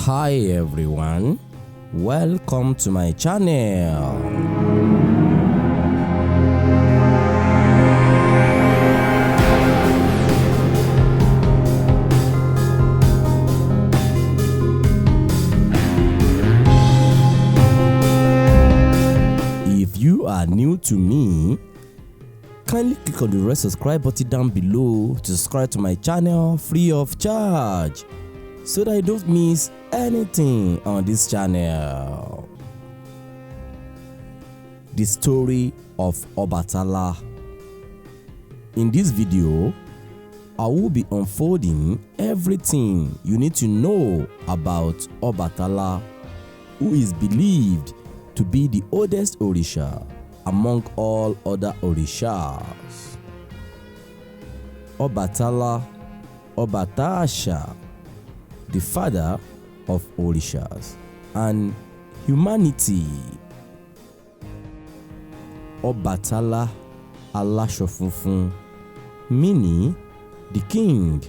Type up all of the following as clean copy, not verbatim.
Hi everyone, welcome to my channel. If you are new to me, kindly click on the red subscribe button down below to subscribe to my channel free of charge, so that you don't miss anything on this channel. The story of Obatala. In this video, I will be unfolding everything you need to know about Obatala, who is believed to be the oldest Orisha among all other Orishas. Obatala, OBATAASHA, the father of Orishas and humanity. Obatala, ALASHO FUNFUN, meaning the king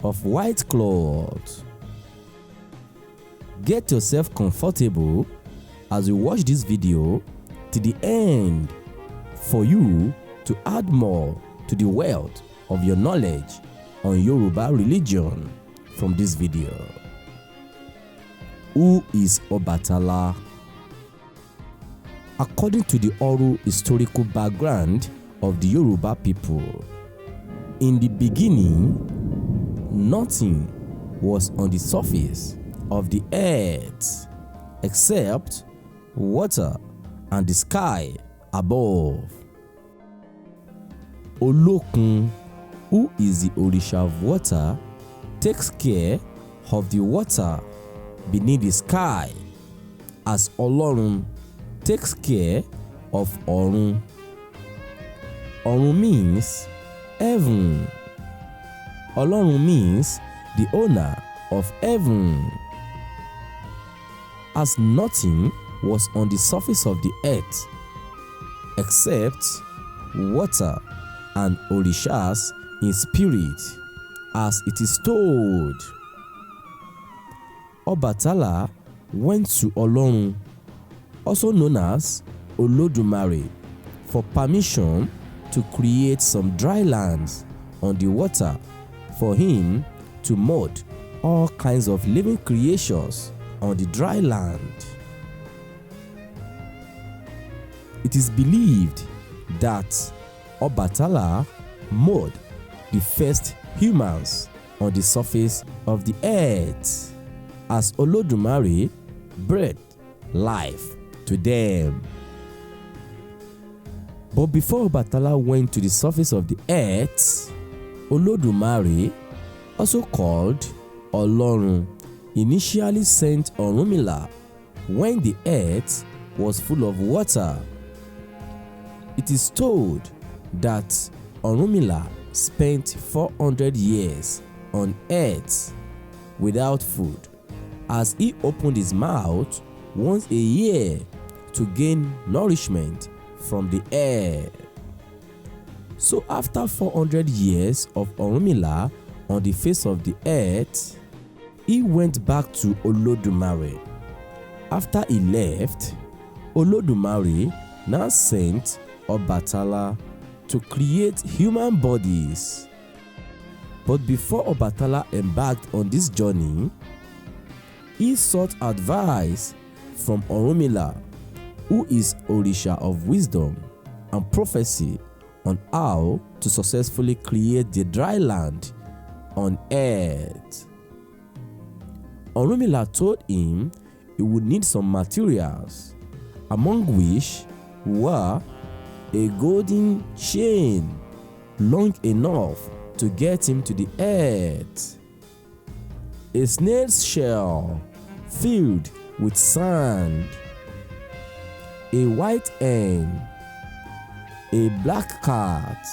of white cloth. Get yourself comfortable as you watch this video to the end for you to add more to the wealth of your knowledge on Yoruba religion from this video. Who is Obatala? According to the oral historical background of the Yoruba people, in the beginning, nothing was on the surface of the earth except water and the sky above. Olokun, who is the Orisha of water, takes care of the water beneath the sky, as Olorun takes care of Orun. Orun means heaven. Olorun means the owner of heaven. As nothing was on the surface of the earth except water and Orishas in spirit, as it is told. Obatala went to Olorun, also known as Olodumare, for permission to create some dry lands on the water for him to mold all kinds of living creatures on the dry land. It is believed that Obatala made the first humans on the surface of the earth, as Olodumare breathed life to them. But before Obatala went to the surface of the earth, Olodumare, also called Olorun, initially sent Orunmila when the earth was full of water. It is told that Orunmila spent 400 years on earth without food, as he opened his mouth once a year to gain nourishment from the air. So after 400 years of Orunmila on the face of the earth, he went back to Olodumare. After he left, Olodumare now sent Obatala to create human bodies. But before Obatala embarked on this journey, he sought advice from Orunmila, who is Orisha of wisdom and prophecy, on how to successfully create the dry land on earth. Orunmila told him he would need some materials, among which were a golden chain long enough to get him to the earth, a snail's shell filled with sand, a white hen, a black cat,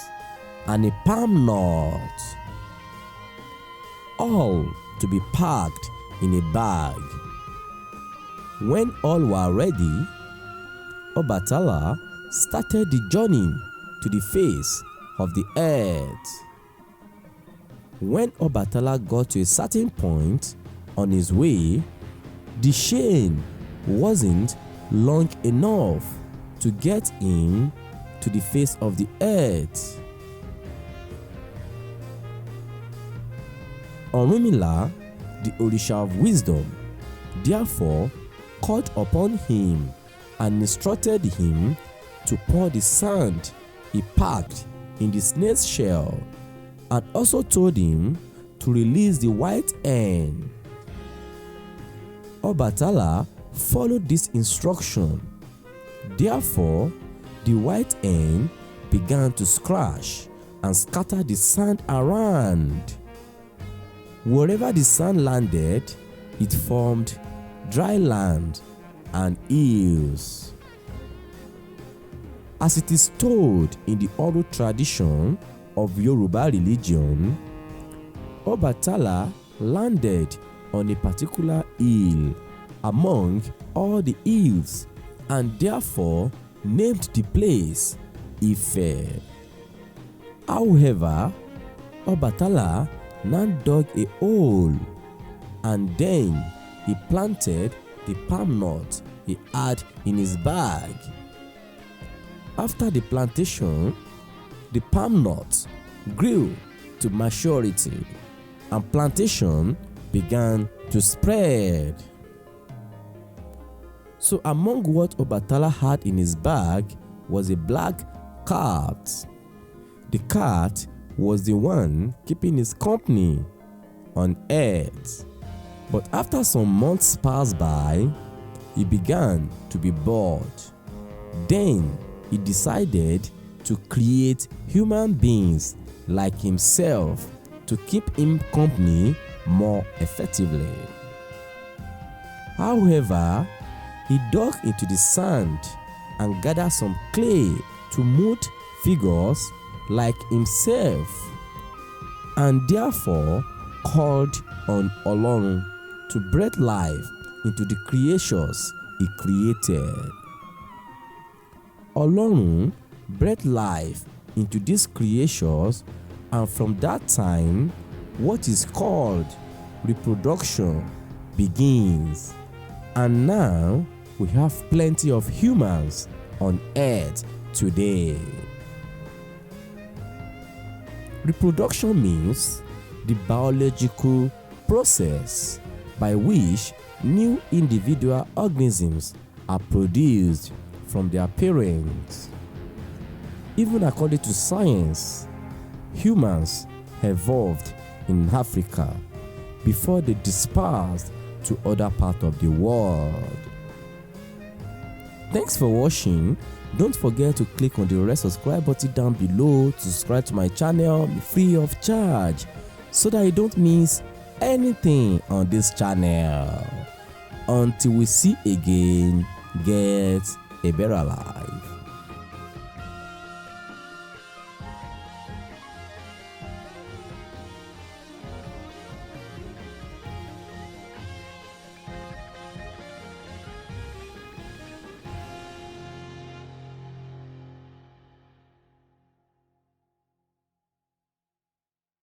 and a palm nut, all to be packed in a bag. When all were ready, Obatala started the journey to the face of the earth. When Obatala got to a certain point on his way, The chain wasn't long enough to get him to the face of the earth. Orunmila, the Orisha of wisdom, therefore called upon him and instructed him to pour the sand he packed in the snake's shell, and also told him to release the white hen. Obatala followed this instruction. Therefore, the white hen began to scratch and scatter the sand around. Wherever the sand landed, it formed dry land and hills. As it is told in the oral tradition of Yoruba religion, Obatala landed on a particular hill among all the hills and therefore named the place Ife. However, Obatala now dug a hole and then he planted the palm nut he had in his bag. After the plantation, the palm nut grew to maturity and plantation began to spread. So among what Obatala had in his bag was a black cat. The cat was the one keeping his company on earth. But after some months passed by, he began to be bored. Then he decided to create human beings like himself to keep him company more effectively. However, he dug into the sand and gathered some clay to mold figures like himself, and therefore called on Olorun to breathe life into the creatures he created. Olorun breathed life into these creatures, and from that time, what is called reproduction begins. And now we have plenty of humans on earth today. Reproduction means the biological process by which new individual organisms are produced from their parents. Even according to science, humans evolved in Africa before they dispersed to other parts of the world. Thanks for watching. Don't forget to click on the red subscribe button down below to subscribe to my channel free of charge so that you don't miss anything on this channel. Until we see again, get a better life.